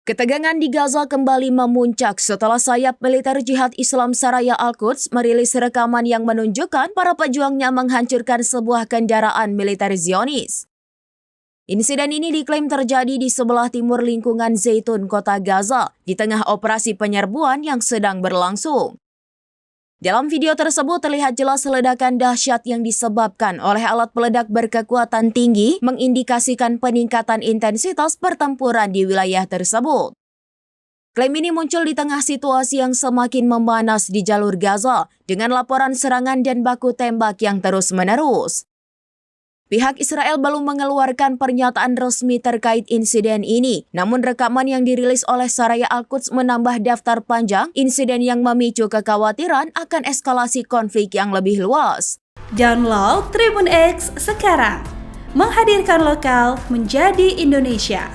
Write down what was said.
Ketegangan di Gaza kembali memuncak setelah sayap militer Jihad Islam Saraya Al-Quds merilis rekaman yang menunjukkan para pejuangnya menghancurkan sebuah kendaraan militer Zionis. Insiden ini diklaim terjadi di sebelah timur lingkungan Zaitun, kota Gaza, di tengah operasi penyerbuan yang sedang berlangsung. Dalam video tersebut terlihat jelas ledakan dahsyat yang disebabkan oleh alat peledak berkekuatan tinggi mengindikasikan peningkatan intensitas pertempuran di wilayah tersebut. Klaim ini muncul di tengah situasi yang semakin memanas di jalur Gaza dengan laporan serangan dan baku tembak yang terus-menerus. Pihak Israel belum mengeluarkan pernyataan resmi terkait insiden ini, namun rekaman yang dirilis oleh Saraya Al-Quds menambah daftar panjang insiden yang memicu kekhawatiran akan eskalasi konflik yang lebih luas. Download Tribun X sekarang, menghadirkan lokal menjadi Indonesia.